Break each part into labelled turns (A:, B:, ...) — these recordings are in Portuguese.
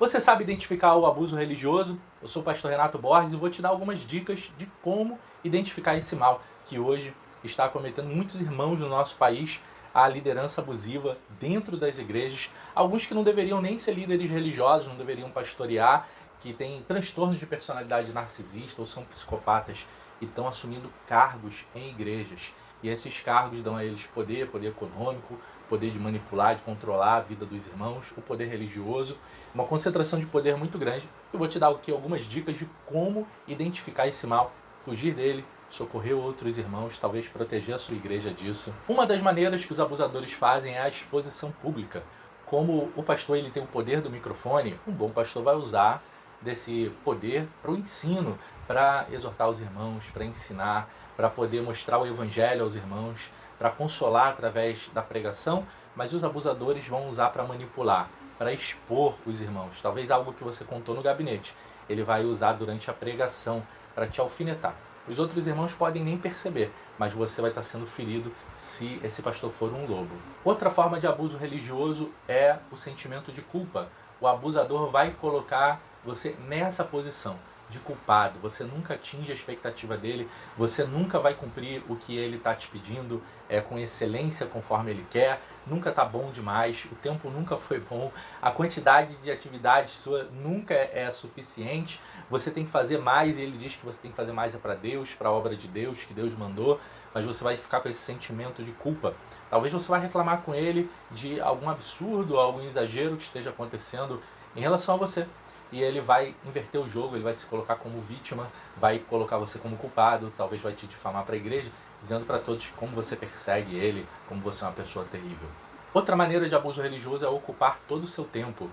A: Você sabe identificar o abuso religioso? Eu sou o pastor Renato Borges e vou te dar algumas dicas de como identificar esse mal que hoje está acometendo muitos irmãos no nosso país, a liderança abusiva dentro das igrejas, alguns que não deveriam nem ser líderes religiosos, não deveriam pastorear, que têm transtornos de personalidade narcisista ou são psicopatas e estão assumindo cargos em igrejas. E esses cargos dão a eles poder econômico, poder de manipular, de controlar a vida dos irmãos, o poder religioso, uma concentração de poder muito grande. Eu vou te dar aqui algumas dicas de como identificar esse mal, fugir dele, socorrer outros irmãos, talvez proteger a sua igreja disso. Uma das maneiras que os abusadores fazem é a exposição pública. Como o pastor ele tem o poder do microfone, um bom pastor vai usar desse poder para o ensino, para exortar os irmãos, para ensinar, para poder mostrar o evangelho aos irmãos, para consolar através da pregação, mas os abusadores vão usar para manipular, para expor os irmãos. Talvez algo que você contou no gabinete, ele vai usar durante a pregação para te alfinetar. Os outros irmãos podem nem perceber, mas você vai estar sendo ferido se esse pastor for um lobo. Outra forma de abuso religioso é o sentimento de culpa. O abusador vai colocar você nessa posição de culpado. Você nunca atinge a expectativa dele, você nunca vai cumprir o que ele está te pedindo com excelência conforme ele quer, nunca está bom demais, o tempo nunca foi bom, a quantidade de atividades sua nunca é suficiente, você tem que fazer mais e ele diz que você tem que fazer mais para Deus, para a obra de Deus, que Deus mandou, mas você vai ficar com esse sentimento de culpa. Talvez você vai reclamar com ele de algum absurdo, algum exagero que esteja acontecendo em relação a você. E ele vai inverter o jogo, ele vai se colocar como vítima, vai colocar você como culpado, talvez vai te difamar para a igreja, dizendo para todos como você persegue ele, como você é uma pessoa terrível. Outra maneira de abuso religioso é ocupar todo o seu tempo.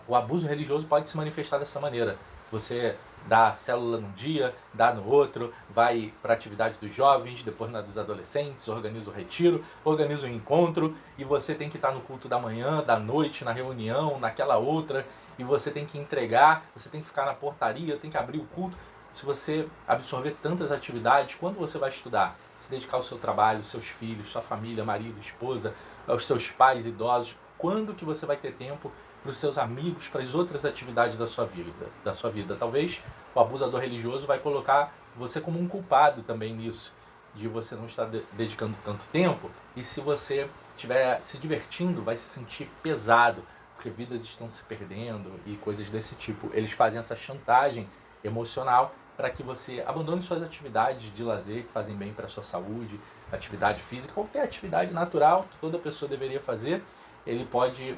A: O abuso religioso pode se manifestar dessa maneira. Você dá a célula num dia, dá no outro, vai para a atividade dos jovens, depois na dos adolescentes, organiza o retiro, organiza o encontro, e você tem que estar no culto da manhã, da noite, na reunião, naquela outra, e você tem que entregar, você tem que ficar na portaria, tem que abrir o culto. Se você absorver tantas atividades, quando você vai estudar? Se dedicar ao seu trabalho, aos seus filhos, sua família, marido, esposa, aos seus pais idosos, quando que você vai ter tempo para os seus amigos, para as outras atividades da sua vida? Talvez o abusador religioso vai colocar você como um culpado também nisso, de você não estar dedicando tanto tempo, e se você estiver se divertindo, vai se sentir pesado, porque vidas estão se perdendo e coisas desse tipo. Eles fazem essa chantagem emocional para que você abandone suas atividades de lazer que fazem bem para a sua saúde, atividade física, qualquer atividade natural que toda pessoa deveria fazer. Ele pode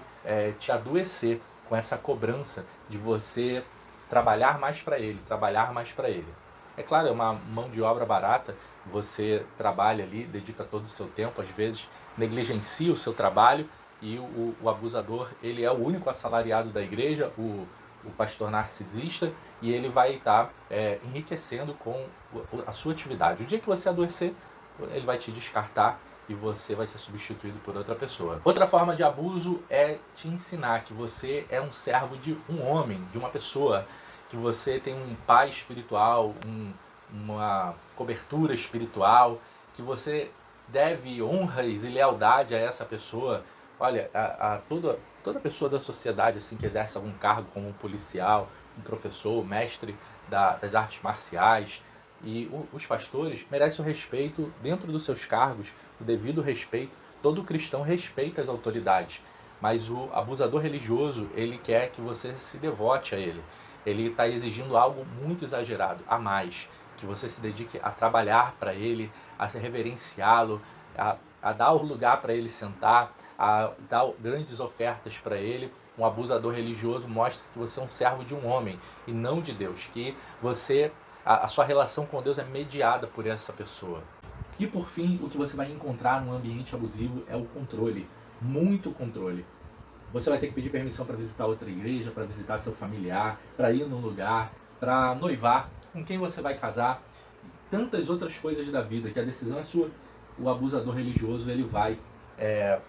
A: te adoecer com essa cobrança de você trabalhar mais para ele. É claro, é uma mão de obra barata, você trabalha ali, dedica todo o seu tempo, às vezes negligencia o seu trabalho, e o abusador, ele é o único assalariado da igreja, o pastor narcisista, e ele vai estar enriquecendo com a sua atividade. O dia que você adoecer, ele vai te descartar e você vai ser substituído por outra pessoa. Outra forma de abuso é te ensinar que você é um servo de um homem, de uma pessoa, que você tem um pai espiritual, uma cobertura espiritual, que você deve honras e lealdade a essa pessoa. Olha, toda pessoa da sociedade assim, que exerce algum cargo, como um policial, um professor, mestre das artes marciais, e os pastores merecem o respeito dentro dos seus cargos, o devido respeito. Todo cristão respeita as autoridades, mas o abusador religioso, ele quer que você se devote a ele. Ele está exigindo algo muito exagerado, a mais, que você se dedique a trabalhar para ele, a se reverenciá-lo, a dar o lugar para ele sentar, a dar grandes ofertas para ele. Um abusador religioso mostra que você é um servo de um homem e não de Deus, que a sua relação com Deus é mediada por essa pessoa. E por fim, o que você vai encontrar num ambiente abusivo é o controle, muito controle. Você vai ter que pedir permissão para visitar outra igreja, para visitar seu familiar, para ir num lugar, para noivar, com quem você vai casar, tantas outras coisas da vida, que a decisão é sua. O abusador religioso, ele vai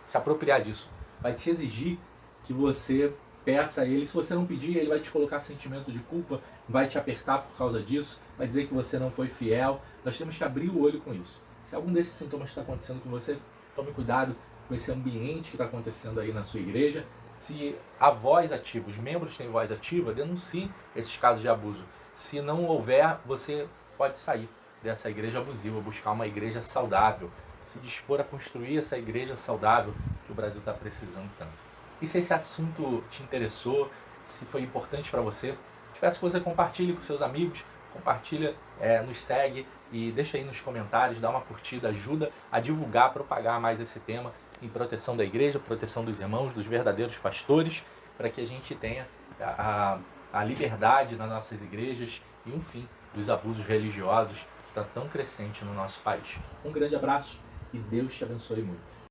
A: se apropriar disso, vai te exigir que você peça a ele. Se você não pedir, ele vai te colocar sentimento de culpa, vai te apertar por causa disso, vai dizer que você não foi fiel. Nós temos que abrir o olho com isso. Se algum desses sintomas está acontecendo com você, tome cuidado com esse ambiente que está acontecendo aí na sua igreja. Se há voz ativa, os membros têm voz ativa, denuncie esses casos de abuso. Se não houver, você pode sair dessa igreja abusiva, buscar uma igreja saudável, se dispor a construir essa igreja saudável que o Brasil está precisando tanto. E se esse assunto te interessou, se foi importante para você, peço que você compartilhe com seus amigos, compartilha, nos segue e deixa aí nos comentários, dá uma curtida, ajuda a divulgar, propagar mais esse tema em proteção da igreja, proteção dos irmãos, dos verdadeiros pastores, para que a gente tenha a liberdade nas nossas igrejas e um fim dos abusos religiosos que está tão crescente no nosso país. Um grande abraço e Deus te abençoe muito.